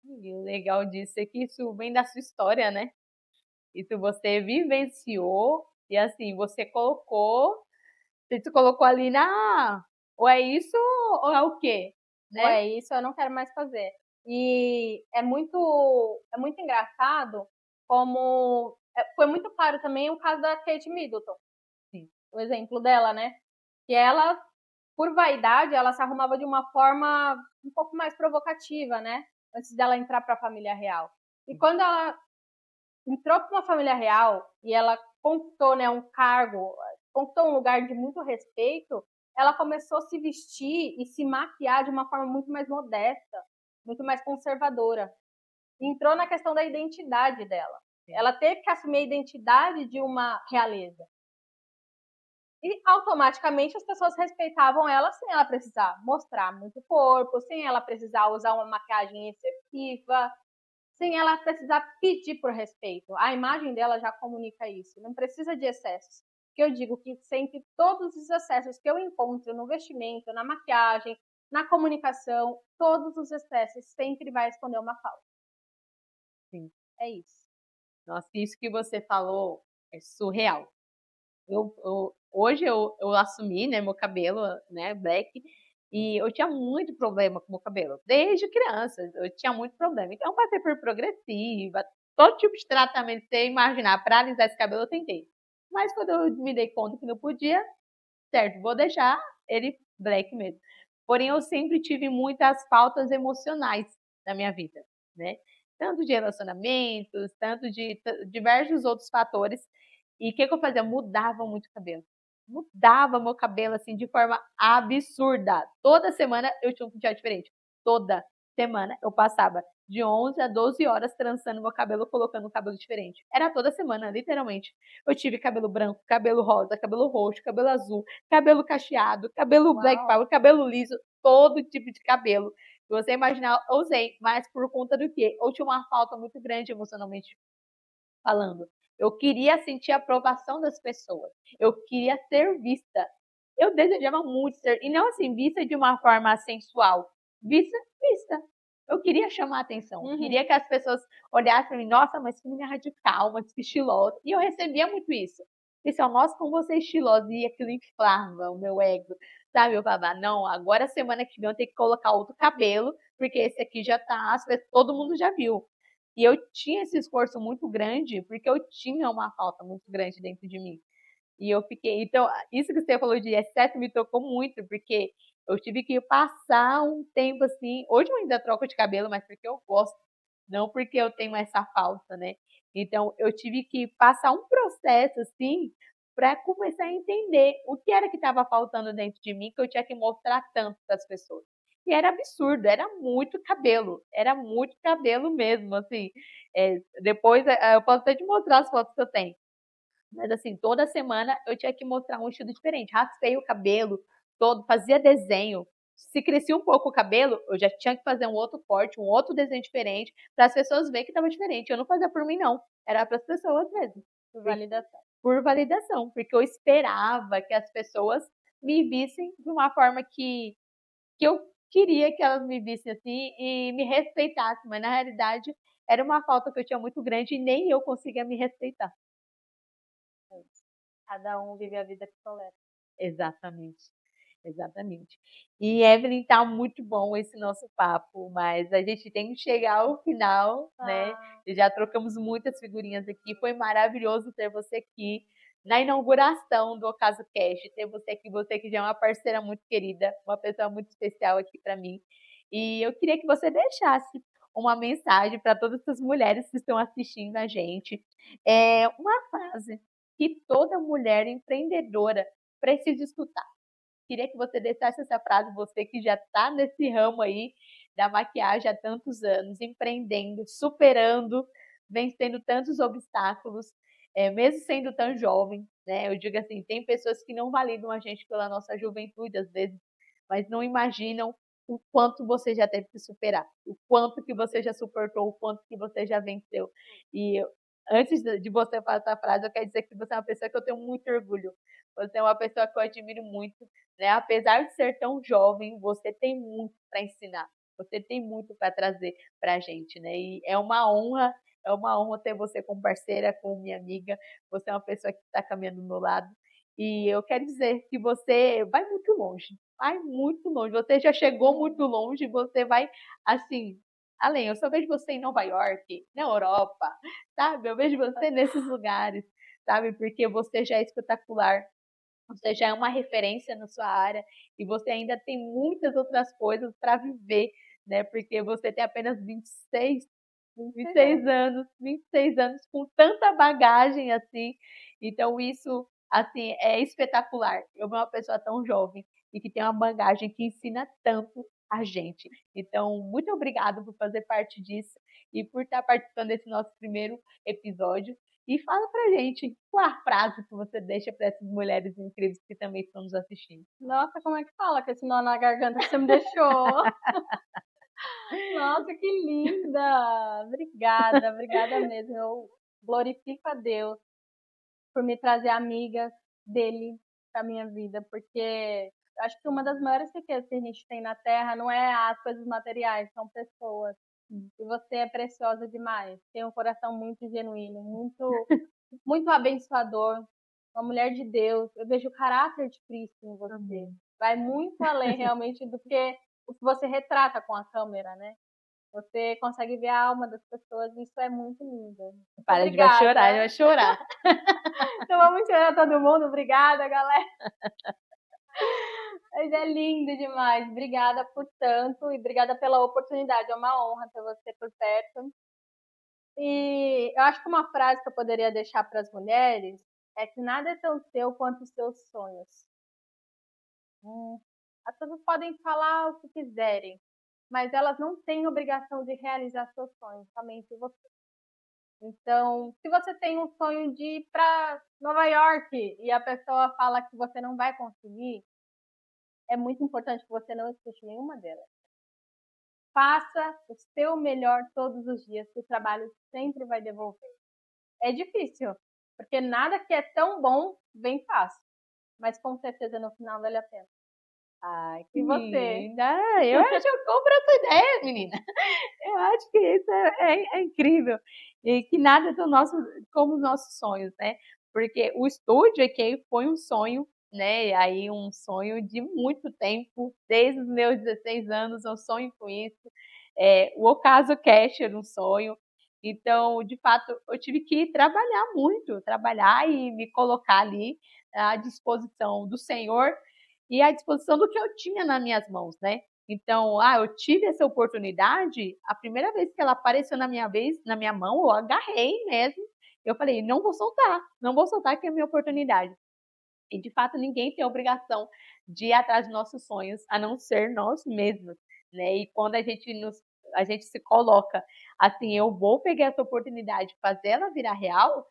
E o legal disso é que isso vem da sua história, né? Isso você vivenciou e assim, você se colocou ali na, ou é isso ou é o quê, Ou né? é isso, eu não quero mais fazer. E é muito engraçado como foi muito claro também o caso da Kate Middleton, Sim. o exemplo dela, né? Que ela, por vaidade, ela se arrumava de uma forma um pouco mais provocativa, né? Antes dela entrar para a família real. E quando ela entrou para uma família real e ela conquistou, né, um cargo, conquistou um lugar de muito respeito, ela começou a se vestir e se maquiar de uma forma muito mais modesta, muito mais conservadora. E entrou na questão da identidade dela. Ela teve que assumir a identidade de uma realeza. E automaticamente as pessoas respeitavam ela sem ela precisar mostrar muito corpo, sem ela precisar usar uma maquiagem excessiva, sem ela precisar pedir por respeito. A imagem dela já comunica isso. Não precisa de excessos. Que eu digo que sempre todos os excessos que eu encontro no vestimento, na maquiagem, na comunicação, todos os excessos sempre vai esconder uma falta. Sim. É isso. Nossa, isso que você falou É surreal. Hoje eu assumi, né, meu cabelo, né, black, e eu tinha muito problema com o meu cabelo, desde criança, eu tinha muito problema. Então, eu passei por progressiva, todo tipo de tratamento que você imaginar para alisar esse cabelo, eu tentei. Mas quando eu me dei conta que não podia, certo, vou deixar ele black mesmo. Porém, eu sempre tive muitas faltas emocionais na minha vida, né? Tanto de relacionamentos, tanto de diversos outros fatores. E o que, que eu fazia? Eu mudava muito o cabelo. Mudava meu cabelo assim de forma absurda. Toda semana eu tinha um penteado diferente. Toda semana eu passava de 11 a 12 horas trançando meu cabelo, colocando um cabelo diferente. Era toda semana, literalmente. Eu tive cabelo branco, cabelo rosa, cabelo roxo, cabelo azul, cabelo cacheado, cabelo black Uau! power, cabelo liso, todo tipo de cabelo. Se você imaginar, eu usei, mas por conta do quê? Eu tinha uma falta muito grande emocionalmente falando. Eu queria sentir a aprovação das pessoas. Eu queria ser vista. Eu desejava muito ser, e não assim, vista de uma forma sensual. Vista, vista. Eu queria chamar atenção. Queria que as pessoas olhassem para mim, nossa, mas que menina radical, mas que estilosa. E eu recebia muito isso. Pessoal, nossa, como você é estilosa. E aquilo inflava o meu ego. Sabe, eu falava, não, agora semana que vem eu tenho que colocar outro cabelo, porque esse aqui já tá, todo mundo já viu. E eu tinha esse esforço muito grande, porque eu tinha uma falta muito grande dentro de mim. E eu fiquei. Então, isso que você falou de excesso me tocou muito, porque eu tive que passar um tempo assim. Hoje eu ainda troco de cabelo, mas porque eu gosto, não porque eu tenho essa falta, né? Então, eu tive que passar um processo assim, para começar a entender o que era que estava faltando dentro de mim, que eu tinha que mostrar tanto para as pessoas. E era absurdo, era muito cabelo mesmo, assim. Depois eu posso até te mostrar as fotos que eu tenho. Mas assim, toda semana eu tinha que mostrar um estilo diferente. Raspei o cabelo todo, fazia desenho. Se crescia um pouco o cabelo, eu já tinha que fazer um outro corte, um outro desenho diferente, para as pessoas verem que estava diferente. Eu não fazia por mim, não. Era para as pessoas mesmo. Validação. Por validação, porque eu esperava que as pessoas me vissem de uma forma que eu queria que elas me vissem assim e me respeitassem, mas na realidade era uma falta que eu tinha muito grande e nem eu conseguia me respeitar. Cada um vive a vida que tolera. Exatamente, exatamente. E Evelyn, tá muito bom esse nosso papo, mas a gente tem que chegar ao final, né? E já trocamos muitas figurinhas aqui, foi maravilhoso ter você aqui na inauguração do Ocaso Cash, ter você que já é uma parceira muito querida, uma pessoa muito especial aqui para mim. E eu queria que você deixasse uma mensagem para todas as mulheres que estão assistindo a gente, uma frase que toda mulher empreendedora precisa escutar. Queria que você deixasse essa frase, você que já está nesse ramo aí da maquiagem há tantos anos, empreendendo, superando, vencendo tantos obstáculos, mesmo sendo tão jovem, né? Eu digo assim, tem pessoas que não validam a gente pela nossa juventude, às vezes, mas não imaginam o quanto você já teve que superar, o quanto que você já suportou, o quanto que você já venceu. E antes de você falar essa frase, eu quero dizer que você é uma pessoa que eu tenho muito orgulho. Você é uma pessoa que eu admiro muito, né? Apesar de ser tão jovem, você tem muito para ensinar. Você tem muito para trazer para a gente, né? E é uma honra ter você como parceira, como minha amiga. Você é uma pessoa que está caminhando do meu lado. E eu quero dizer que você vai muito longe. Vai muito longe. Você já chegou muito longe, você vai, assim, além. Eu só vejo você em Nova York, na Europa, sabe? Eu vejo você nesses lugares, sabe? Porque você já é espetacular. Você já é uma referência na sua área e você ainda tem muitas outras coisas para viver, né? Porque você tem apenas 26 anos, 26 anos com tanta bagagem assim. Então isso assim é espetacular. Eu sou uma pessoa tão jovem e que tem uma bagagem que ensina tanto a gente. Então, muito obrigada por fazer parte disso e por estar participando desse nosso primeiro episódio. E fala pra gente qual a frase que você deixa para essas mulheres incríveis que também estão nos assistindo. Nossa, como é que fala com esse nó na garganta que você me deixou? Nossa, que linda! Obrigada, obrigada mesmo. Eu glorifico a Deus por me trazer amigas dele para minha vida, porque acho que uma das maiores riquezas que a gente tem na Terra não é as coisas materiais, são pessoas. E você é preciosa demais. Tem um coração muito genuíno, muito muito abençoador, uma mulher de Deus. Eu vejo o caráter de Cristo em você. Amém. Vai muito além realmente do que o que você retrata com a câmera, né? Você consegue ver a alma das pessoas e isso é muito lindo. Muito Para, a gente vai chorar, a gente obrigada. vai chorar. Então vamos chorar todo mundo. Obrigada, galera. Mas é lindo demais. Obrigada por tanto e obrigada pela oportunidade. É uma honra ter você por perto. E eu acho que uma frase que eu poderia deixar para as mulheres é que nada é tão seu quanto os seus sonhos. As pessoas podem falar o que quiserem, mas elas não têm obrigação de realizar seus sonhos, somente você. Então, se você tem um sonho de ir para Nova York e a pessoa fala que você não vai conseguir, é muito importante que você não escute nenhuma delas. Faça o seu melhor todos os dias, que o trabalho sempre vai devolver. É difícil, porque nada que é tão bom vem fácil, mas com certeza no final vale a pena. Ai, que E você? linda! Eu acho que eu compro a tua ideia, menina. Eu acho que isso é incrível. E que nada do nosso, como os nossos sonhos, né? Porque o estúdio aqui foi um sonho, né? Aí um sonho de muito tempo, desde os meus 16 anos, eu sonho com isso. O Ocaso Cash era um sonho. Então, de fato, eu tive que trabalhar muito, trabalhar e me colocar ali à disposição do Senhor e à disposição do que eu tinha nas minhas mãos, né? Então, eu tive essa oportunidade, a primeira vez que ela apareceu na minha mão, eu agarrei mesmo. Eu falei, não vou soltar, não vou soltar que é a minha oportunidade. E de fato, ninguém tem a obrigação de ir atrás dos nossos sonhos, a não ser nós mesmos, né? E quando a gente se coloca assim, eu vou pegar essa oportunidade, fazer ela virar real,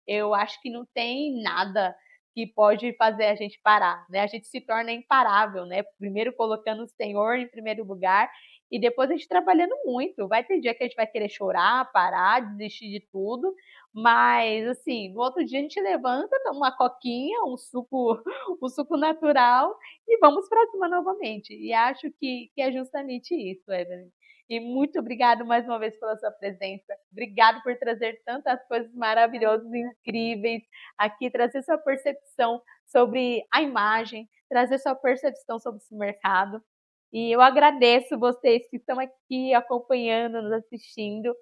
eu acho que não tem nada que pode fazer a gente parar, né? A gente se torna imparável, né? Primeiro colocando o Senhor em primeiro lugar e depois a gente trabalhando muito. Vai ter dia que a gente vai querer chorar, parar, desistir de tudo, mas assim, no outro dia a gente levanta, toma uma coquinha, um suco natural e vamos para cima novamente. E acho que é justamente isso, Evelyn. E muito obrigado mais uma vez pela sua presença. Obrigado por trazer tantas coisas maravilhosas e incríveis aqui, trazer sua percepção sobre a imagem, trazer sua percepção sobre esse mercado. E eu agradeço vocês que estão aqui acompanhando, nos assistindo.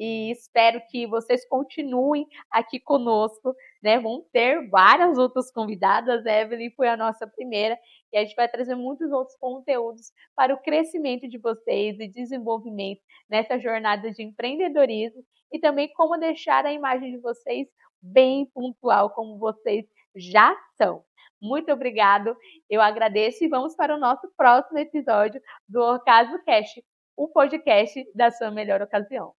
E espero que vocês continuem aqui conosco, né? Vão ter várias outras convidadas, a Evelyn foi a nossa primeira, e a gente vai trazer muitos outros conteúdos para o crescimento de vocês e desenvolvimento nessa jornada de empreendedorismo e também como deixar a imagem de vocês bem pontual, como vocês já são. Muito obrigado, eu agradeço e vamos para o nosso próximo episódio do Ocaso Cast, o podcast da sua melhor ocasião.